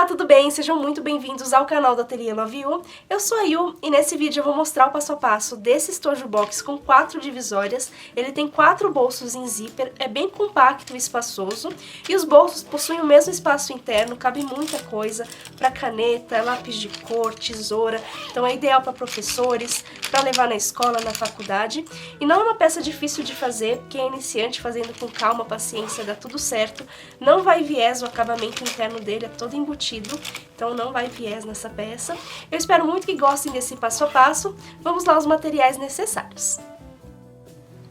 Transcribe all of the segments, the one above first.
Olá, tudo bem? Sejam muito bem-vindos ao canal do Ateliê Love You. Eu sou a Yu e nesse vídeo eu vou mostrar o passo a passo desse estojo box com 4 divisórias. Ele tem 4 bolsos em zíper, é bem compacto e espaçoso. E os bolsos possuem o mesmo espaço interno, cabe muita coisa para caneta, lápis de cor, tesoura. Então é ideal para professores, para levar na escola, na faculdade. E não é uma peça difícil de fazer, quem é iniciante fazendo com calma, paciência, dá tudo certo. Não vai viés, o acabamento interno dele é todo embutido, então não vai viés nessa peça. Eu espero muito que gostem desse passo a passo. Vamos lá os materiais necessários.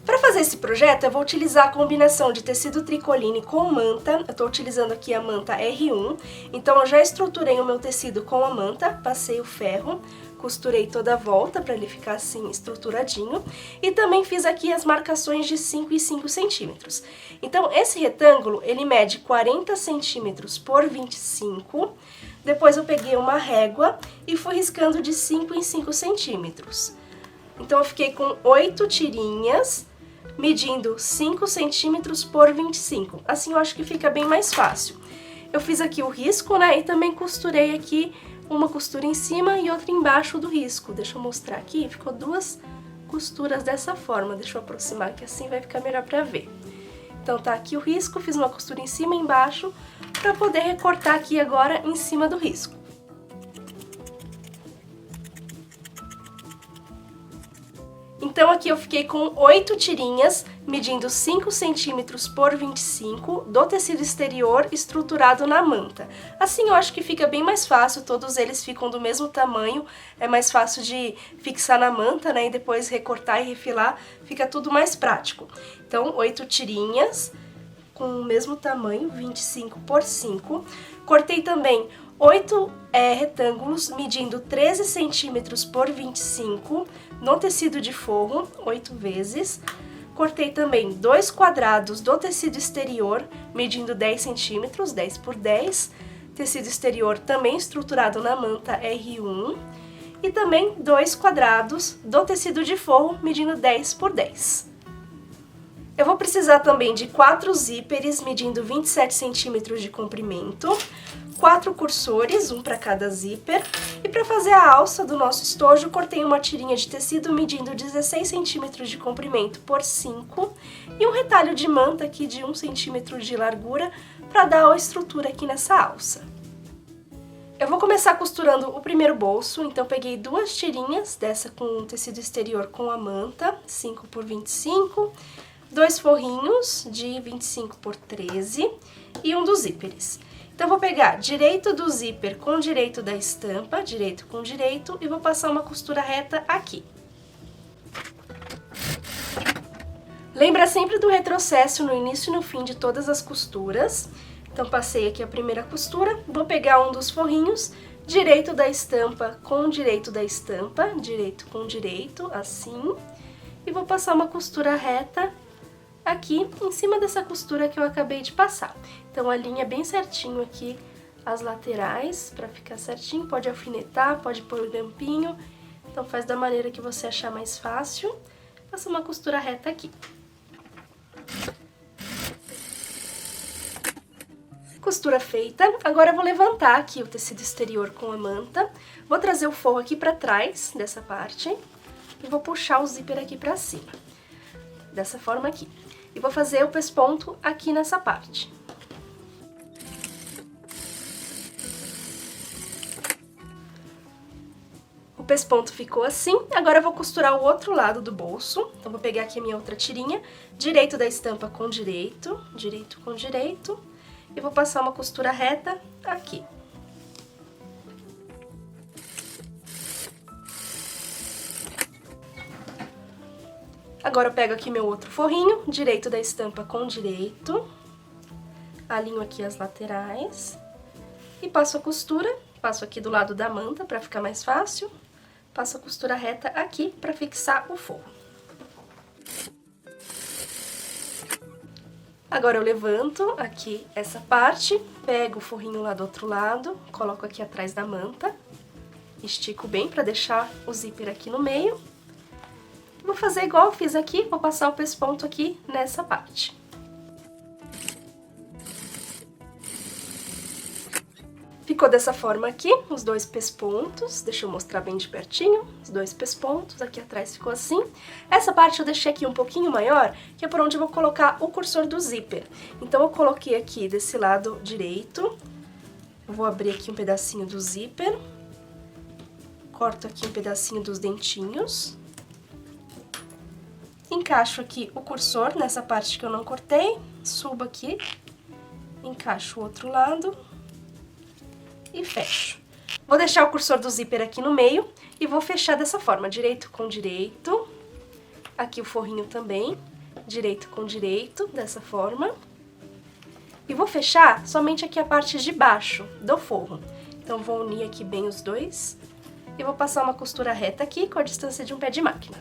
Para fazer esse projeto eu vou utilizar a combinação de tecido tricoline com manta. Eu estou utilizando aqui a manta R1, então eu já estruturei o meu tecido com a manta, passei o ferro, costurei toda a volta para ele ficar assim estruturadinho e também fiz aqui as marcações de 5 e 5 centímetros. Então esse retângulo ele mede 40 centímetros por 25, depois eu peguei uma régua e fui riscando de 5 em 5 centímetros. Então eu fiquei com 8 tirinhas, medindo 5 centímetros por 25, assim eu acho que fica bem mais fácil. Eu fiz aqui o risco, né, e também costurei aqui uma costura em cima e outra embaixo do risco. Deixa eu mostrar aqui, ficou 2 costuras dessa forma. Deixa eu aproximar que assim vai ficar melhor pra ver. Então tá aqui o risco, fiz uma costura em cima e embaixo pra poder recortar aqui agora em cima do risco. Então aqui eu fiquei com 8 tirinhas, medindo 5 centímetros por 25, do tecido exterior estruturado na manta. Assim eu acho que fica bem mais fácil, todos eles ficam do mesmo tamanho, é mais fácil de fixar na manta, né, e depois recortar e refilar, fica tudo mais prático. Então 8 tirinhas, com o mesmo tamanho, 25 por 5. Cortei também 8 retângulos, medindo 13 centímetros por 25, no tecido de forro, 8 vezes. Cortei também 2 quadrados do tecido exterior, medindo 10 centímetros, 10 por 10. Tecido exterior também estruturado na manta R1. E também 2 quadrados do tecido de forro, medindo 10 por 10. Eu vou precisar também de 4 zíperes, medindo 27 centímetros de comprimento, 4 cursores, um para cada zíper, e para fazer a alça do nosso estojo, cortei uma tirinha de tecido medindo 16 centímetros de comprimento por 5 e um retalho de manta aqui de 1 centímetro de largura para dar a estrutura aqui nessa alça. Eu vou começar costurando o primeiro bolso, então peguei 2 tirinhas dessa com tecido exterior com a manta, 5 por 25, 2 forrinhos de 25 por 13 e um dos zíperes. Então, eu vou pegar direito do zíper com direito da estampa, direito com direito, e vou passar uma costura reta aqui. Lembra sempre do retrocesso no início e no fim de todas as costuras. Então, passei aqui a primeira costura, vou pegar um dos forrinhos, direito da estampa com direito da estampa, direito com direito, assim, e vou passar uma costura reta aqui em cima dessa costura que eu acabei de passar. Então alinha bem certinho aqui as laterais para ficar certinho, pode alfinetar, pode pôr grampinho, então faz da maneira que você achar mais fácil. Passa uma costura reta aqui. Costura feita, agora eu vou levantar aqui o tecido exterior com a manta, vou trazer o forro aqui para trás dessa parte e vou puxar o zíper aqui para cima, dessa forma aqui. E vou fazer o pesponto aqui nessa parte. O pesponto ficou assim, agora eu vou costurar o outro lado do bolso. Então, vou pegar aqui a minha outra tirinha, direito da estampa com direito, direito com direito, e vou passar uma costura reta aqui. Agora eu pego aqui meu outro forrinho, direito da estampa com direito, alinho aqui as laterais e passo a costura, passo aqui do lado da manta para ficar mais fácil, passo a costura reta aqui para fixar o forro. Agora eu levanto aqui essa parte, pego o forrinho lá do outro lado, coloco aqui atrás da manta, estico bem para deixar o zíper aqui no meio. Vou fazer igual eu fiz aqui, vou passar o pesponto aqui nessa parte. Ficou dessa forma aqui, os dois pespontos, deixa eu mostrar bem de pertinho, os dois pespontos, aqui atrás ficou assim. Essa parte eu deixei aqui um pouquinho maior, que é por onde eu vou colocar o cursor do zíper. Então eu coloquei aqui desse lado direito, eu vou abrir aqui um pedacinho do zíper, corto aqui um pedacinho dos dentinhos, encaixo aqui o cursor nessa parte que eu não cortei, subo aqui, encaixo o outro lado e fecho. Vou deixar o cursor do zíper aqui no meio e vou fechar dessa forma, direito com direito, aqui o forrinho também, direito com direito, dessa forma. E vou fechar somente aqui a parte de baixo do forro. Então vou unir aqui bem os dois e vou passar uma costura reta aqui com a distância de um pé de máquina.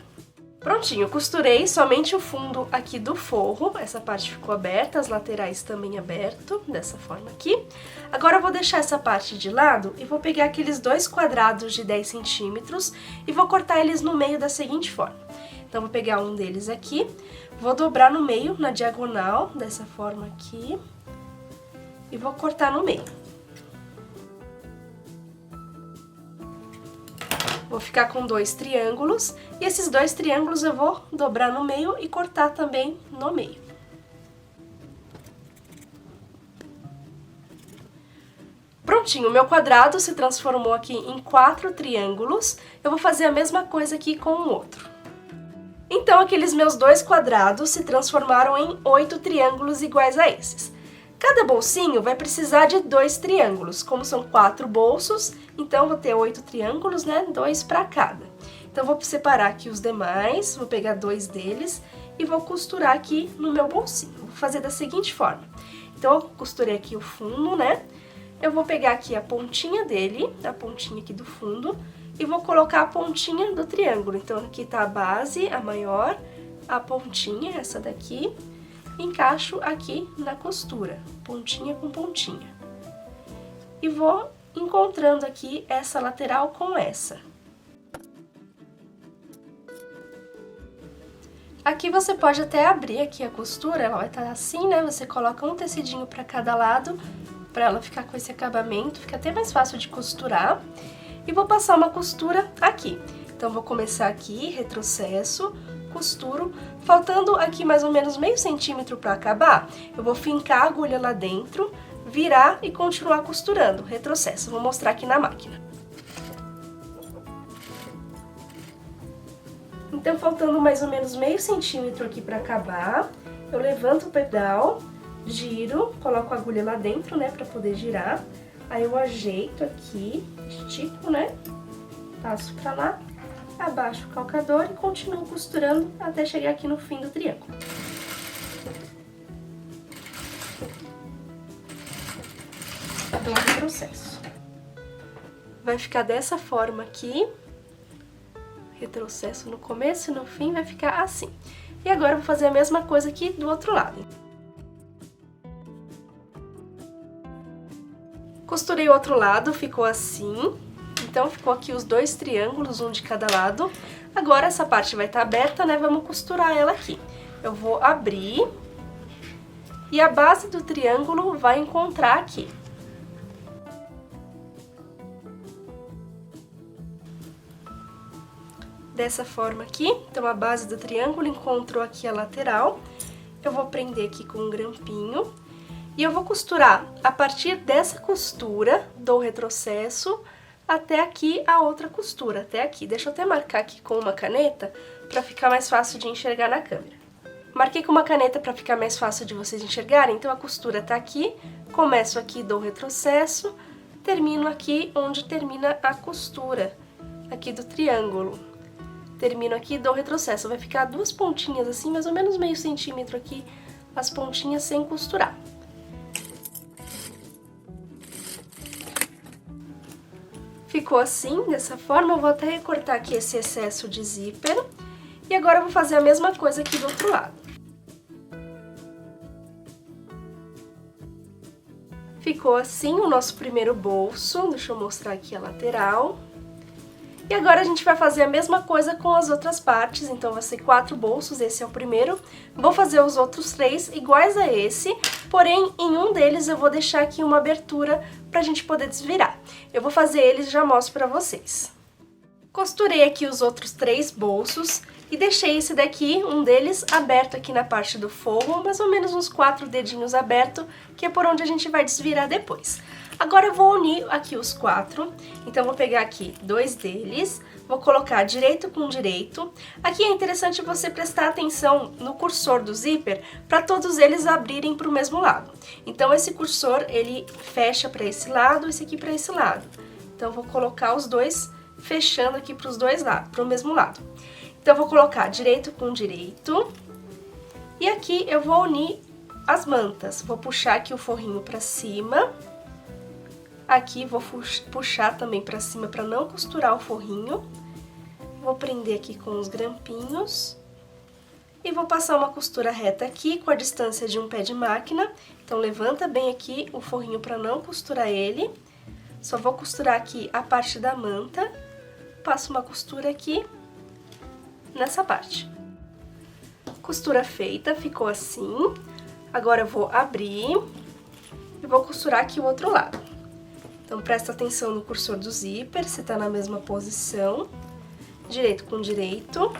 Prontinho, costurei somente o fundo aqui do forro, essa parte ficou aberta, as laterais também aberto, dessa forma aqui. Agora eu vou deixar essa parte de lado e vou pegar aqueles dois quadrados de 10 centímetros e vou cortar eles no meio da seguinte forma. Então, vou pegar um deles aqui, vou dobrar no meio, na diagonal, dessa forma aqui, e vou cortar no meio. Vou ficar com dois triângulos, e esses dois triângulos eu vou dobrar no meio e cortar também no meio. Prontinho, o meu quadrado se transformou aqui em 4 triângulos, eu vou fazer a mesma coisa aqui com o outro. Então, aqueles meus dois quadrados se transformaram em 8 triângulos iguais a esses. Cada bolsinho vai precisar de 2 triângulos, como são 4 bolsos, então vou ter 8 triângulos, né? 2 para cada. Então, vou separar aqui os demais, vou pegar 2 deles e vou costurar aqui no meu bolsinho. Vou fazer da seguinte forma. Então, eu costurei aqui o fundo, né? Eu vou pegar aqui a pontinha dele, a pontinha aqui do fundo, e vou colocar a pontinha do triângulo. Então, aqui tá a base, a maior, a pontinha, essa daqui, encaixo aqui na costura, pontinha com pontinha. E vou encontrando aqui essa lateral com essa. Aqui você pode até abrir aqui a costura, ela vai estar assim, né? Você coloca um tecidinho para cada lado, para ela ficar com esse acabamento, fica até mais fácil de costurar. E vou passar uma costura aqui. Então, vou começar aqui, retrocesso, costuro, faltando aqui mais ou menos meio centímetro para acabar, eu vou fincar a agulha lá dentro, virar e continuar costurando, retrocesso. Vou mostrar aqui na máquina. Então, faltando mais ou menos meio centímetro aqui para acabar, eu levanto o pedal, giro, coloco a agulha lá dentro, né, para poder girar. Aí eu ajeito aqui, estico, né, passo pra lá, abaixo o calcador e continuo costurando até chegar aqui no fim do triângulo. Dou um retrocesso. Vai ficar dessa forma aqui, retrocesso no começo e no fim vai ficar assim. E agora eu vou fazer a mesma coisa aqui do outro lado. Costurei o outro lado, ficou assim. Então, ficou aqui os dois triângulos, um de cada lado. Agora, essa parte vai estar aberta, né? Vamos costurar ela aqui. Eu vou abrir e a base do triângulo vai encontrar aqui. Dessa forma aqui. Então, a base do triângulo encontrou aqui a lateral. Eu vou prender aqui com um grampinho. E eu vou costurar a partir dessa costura do retrocesso até aqui a outra costura, até aqui. Deixa eu até marcar aqui com uma caneta para ficar mais fácil de enxergar na câmera. Marquei com uma caneta para ficar mais fácil de vocês enxergarem, então a costura tá aqui, começo aqui, dou retrocesso, termino aqui onde termina a costura aqui do triângulo. Termino aqui, dou retrocesso, vai ficar duas pontinhas assim, mais ou menos meio centímetro aqui, as pontinhas sem costurar. Ficou assim, dessa forma, eu vou até recortar aqui esse excesso de zíper. E agora eu vou fazer a mesma coisa aqui do outro lado. Ficou assim o nosso primeiro bolso, deixa eu mostrar aqui a lateral. E agora a gente vai fazer a mesma coisa com as outras partes, então vai ser 4 bolsos, esse é o primeiro. Vou fazer os outros 3 iguais a esse, porém em um deles eu vou deixar aqui uma abertura pra gente poder desvirar. Eu vou fazer eles e já mostro pra vocês. Costurei aqui os outros 3 bolsos e deixei esse daqui, um deles, aberto aqui na parte do forro, mais ou menos uns 4 dedinhos abertos, que é por onde a gente vai desvirar depois. Agora eu vou unir aqui os 4, então vou pegar aqui 2 deles, vou colocar direito com direito. Aqui é interessante você prestar atenção no cursor do zíper para todos eles abrirem para o mesmo lado. Então esse cursor ele fecha para esse lado, esse aqui para esse lado. Então vou colocar os dois fechando aqui para os dois lados, para o mesmo lado. Então vou colocar direito com direito e aqui eu vou unir as mantas. Vou puxar aqui o forrinho para cima. Aqui vou puxar também pra cima pra não costurar o forrinho. Vou prender aqui com os grampinhos. E vou passar uma costura reta aqui com a distância de um pé de máquina. Então levanta bem aqui o forrinho pra não costurar ele. Só vou costurar aqui a parte da manta. Passo uma costura aqui nessa parte. Costura feita, ficou assim. Agora eu vou abrir e vou costurar aqui o outro lado. Então, presta atenção no cursor do zíper, se tá na mesma posição. Direito com direito.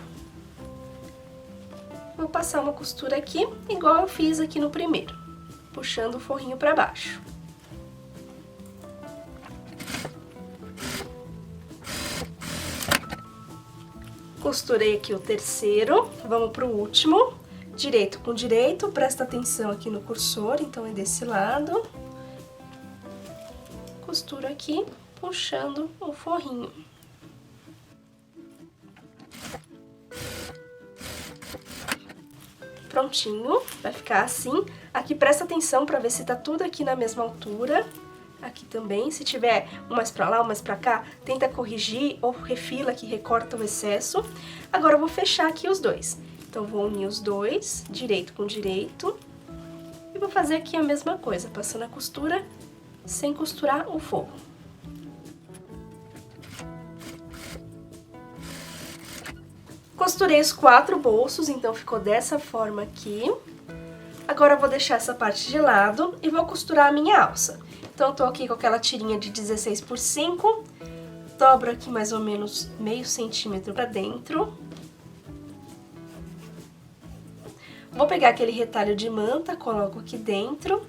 Vou passar uma costura aqui, igual eu fiz aqui no primeiro, puxando o forrinho pra baixo. Costurei aqui o terceiro, vamos pro último. Direito com direito, presta atenção aqui no cursor, então é desse lado. Costuro aqui, puxando o forrinho. Prontinho, vai ficar assim. Aqui presta atenção para ver se tá tudo aqui na mesma altura. Aqui também, se tiver um mais pra lá, um mais pra cá, tenta corrigir ou refila que recorta o excesso. Agora eu vou fechar aqui os dois. Então vou unir os dois, direito com direito. E vou fazer aqui a mesma coisa, passando a costura sem costurar o forro. Costurei os 4 bolsos, então ficou dessa forma aqui. Agora eu vou deixar essa parte de lado e vou costurar a minha alça. Então eu tô aqui com aquela tirinha de 16 por 5, dobro aqui mais ou menos meio centímetro pra dentro. Vou pegar aquele retalho de manta, coloco aqui dentro.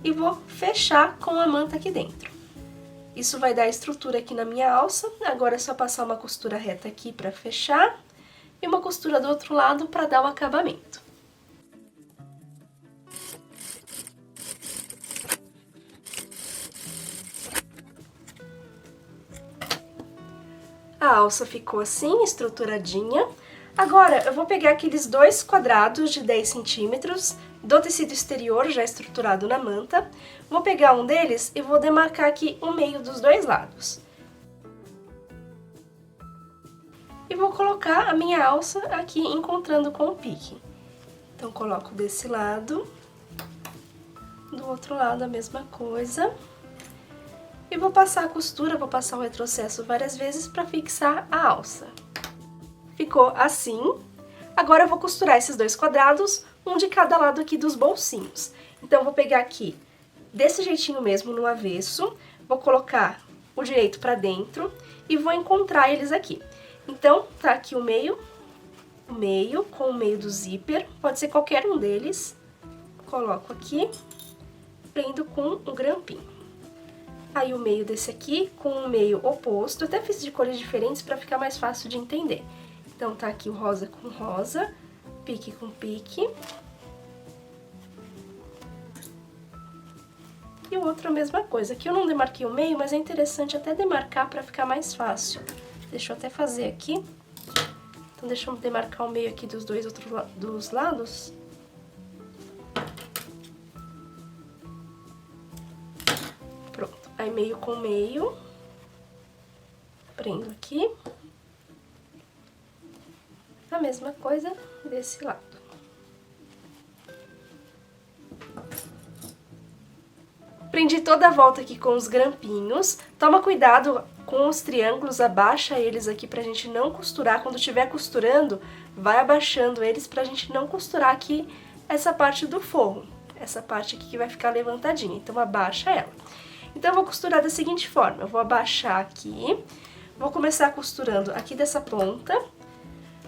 E vou fechar com a manta aqui dentro. Isso vai dar estrutura aqui na minha alça. Agora é só passar uma costura reta aqui pra fechar e uma costura do outro lado pra dar o acabamento. A alça ficou assim, estruturadinha. Agora, eu vou pegar aqueles 2 quadrados de 10 centímetros do tecido exterior já estruturado na manta. Vou pegar um deles e vou demarcar aqui o meio dos dois lados. E vou colocar a minha alça aqui encontrando com o pique. Então, coloco desse lado, do outro lado a mesma coisa. E vou passar a costura, vou passar o retrocesso várias vezes para fixar a alça. Ficou assim. Agora eu vou costurar esses 2 quadrados, um de cada lado aqui dos bolsinhos. Então, eu vou pegar aqui, desse jeitinho mesmo, no avesso, vou colocar o direito pra dentro e vou encontrar eles aqui. Então, tá aqui o meio com o meio do zíper, pode ser qualquer um deles. Coloco aqui, prendo com um grampinho. Aí o meio desse aqui com o meio oposto, eu até fiz de cores diferentes pra ficar mais fácil de entender. Então, tá aqui o rosa com rosa, pique com pique. E o outro a mesma coisa. Aqui eu não demarquei o meio, mas é interessante até demarcar pra ficar mais fácil. Deixa eu até fazer aqui. Então, deixa eu demarcar o meio aqui dos dois dos lados. Pronto. Aí, meio com meio. Prendo aqui. A mesma coisa desse lado. Prendi toda a volta aqui com os grampinhos. Toma cuidado com os triângulos, abaixa eles aqui pra gente não costurar. Quando estiver costurando, vai abaixando eles pra gente não costurar aqui essa parte do forro. Essa parte aqui que vai ficar levantadinha, então abaixa ela. Então eu vou costurar da seguinte forma, eu vou abaixar aqui, vou começar costurando aqui dessa ponta,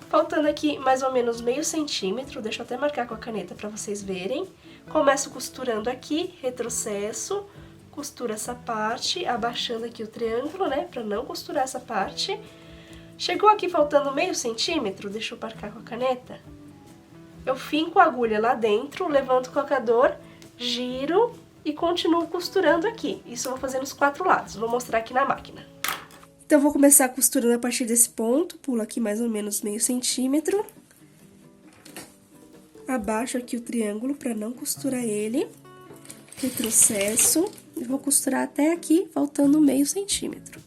faltando aqui mais ou menos meio centímetro, deixa eu até marcar com a caneta pra vocês verem. Começo costurando aqui, retrocesso, costuro essa parte, abaixando aqui o triângulo, né, pra não costurar essa parte. Chegou aqui faltando meio centímetro, deixa eu marcar com a caneta. Eu finco a agulha lá dentro, levanto o cocador, giro e continuo costurando aqui. Isso eu vou fazer nos 4 lados, vou mostrar aqui na máquina. Então, eu vou começar costurando a partir desse ponto, pulo aqui mais ou menos meio centímetro. Abaixo aqui o triângulo para não costurar ele. Retrocesso e vou costurar até aqui, faltando meio centímetro.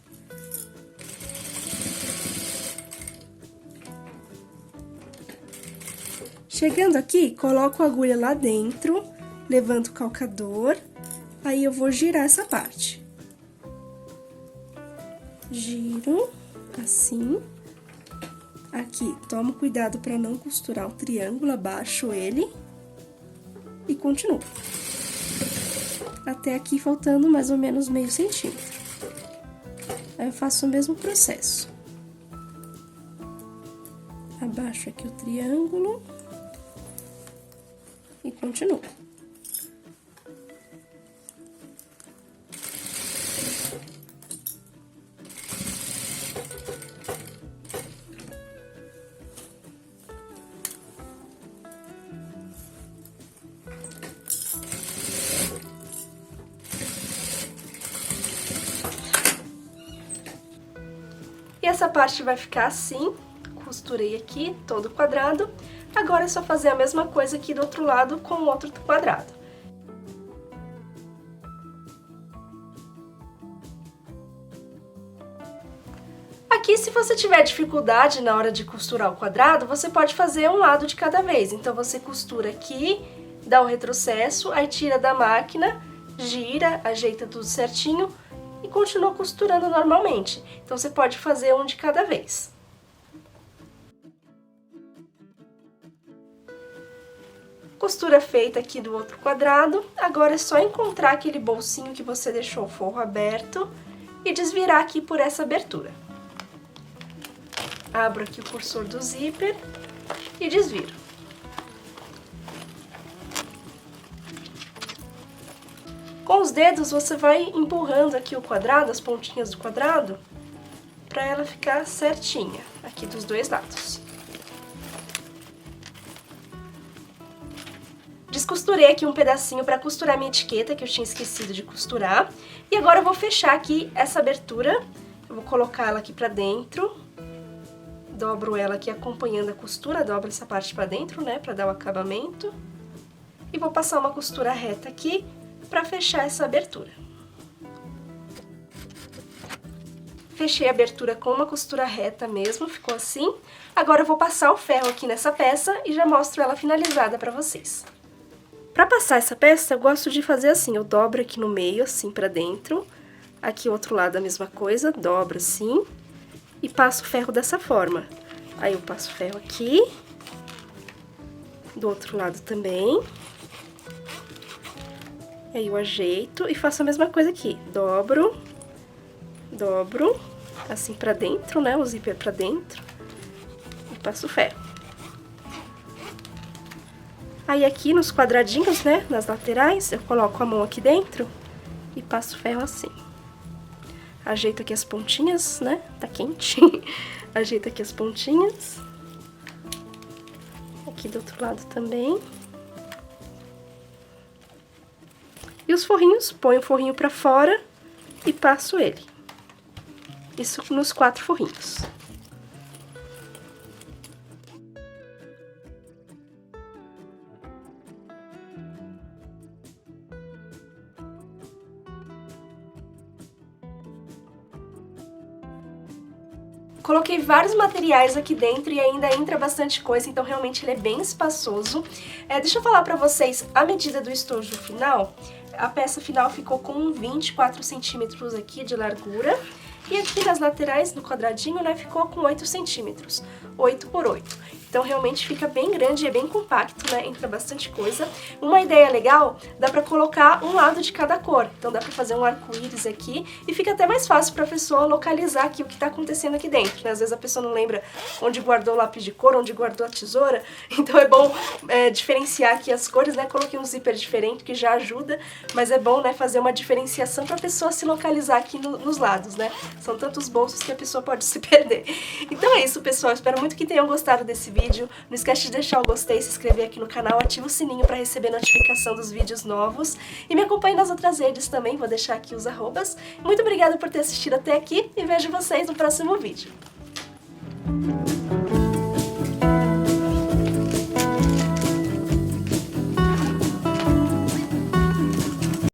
Chegando aqui, coloco a agulha lá dentro, levanto o calcador, aí eu vou girar essa parte. Giro, assim. Aqui, tomo cuidado para não costurar o triângulo, abaixo ele e continuo. Até aqui, faltando mais ou menos meio centímetro. Aí eu faço o mesmo processo. Abaixo aqui o triângulo e continuo. E essa parte vai ficar assim, costurei aqui todo quadrado. Agora é só fazer a mesma coisa aqui do outro lado com o outro quadrado. Aqui, se você tiver dificuldade na hora de costurar o quadrado, você pode fazer um lado de cada vez. Então, você costura aqui, dá o retrocesso, aí tira da máquina, gira, ajeita tudo certinho e continua costurando normalmente. Então, você pode fazer um de cada vez. Costura feita aqui do outro quadrado, agora é só encontrar aquele bolsinho que você deixou o forro aberto e desvirar aqui por essa abertura. Abro aqui o cursor do zíper e desviro. Com os dedos você vai empurrando aqui o quadrado, as pontinhas do quadrado, para ela ficar certinha aqui dos dois lados. Descosturei aqui um pedacinho para costurar minha etiqueta, que eu tinha esquecido de costurar. E agora eu vou fechar aqui essa abertura, eu vou colocar ela aqui pra dentro. Dobro ela aqui acompanhando a costura, dobro essa parte pra dentro, né, pra dar o acabamento. E vou passar uma costura reta aqui pra fechar essa abertura. Fechei a abertura com uma costura reta mesmo, ficou assim. Agora eu vou passar o ferro aqui nessa peça e já mostro ela finalizada pra vocês. Pra passar essa peça, eu gosto de fazer assim, eu dobro aqui no meio, assim, pra dentro. Aqui, o outro lado, a mesma coisa, dobro assim. E passo o ferro dessa forma. Aí, eu passo o ferro aqui. Do outro lado também. Aí, eu ajeito e faço a mesma coisa aqui. Dobro, dobro, assim pra dentro, né, o zíper pra dentro. E passo o ferro. Aí, aqui nos quadradinhos, né, nas laterais, eu coloco a mão aqui dentro e passo o ferro assim. Ajeito aqui as pontinhas, né, tá quente. Ajeito aqui as pontinhas. Aqui do outro lado também. E os forrinhos, ponho o forrinho pra fora e passo ele. Isso nos 4 forrinhos. Coloquei vários materiais aqui dentro e ainda entra bastante coisa, então realmente ele é bem espaçoso. Deixa eu falar pra vocês a medida do estojo final. A peça final ficou com 24 centímetros aqui de largura. E aqui nas laterais, no quadradinho, né, ficou com 8 centímetros, 8 por 8. Então realmente fica bem grande e é bem compacto, né, entra bastante coisa. Uma ideia legal, dá pra colocar um lado de cada cor, então dá pra fazer um arco-íris aqui e fica até mais fácil pra pessoa localizar aqui o que tá acontecendo aqui dentro, né? Às vezes a pessoa não lembra onde guardou o lápis de cor, onde guardou a tesoura, então é bom diferenciar aqui as cores, né? Coloquei um zíper diferente que já ajuda, mas é bom, né, fazer uma diferenciação pra pessoa se localizar aqui nos lados, né? São tantos bolsos que a pessoa pode se perder. Então é isso, pessoal. Espero muito que tenham gostado desse vídeo. Não esquece de deixar o gostei, se inscrever aqui no canal, ativa o sininho para receber notificação dos vídeos novos. E me acompanhe nas outras redes também, vou deixar aqui os arrobas. Muito obrigada por ter assistido até aqui e vejo vocês no próximo vídeo.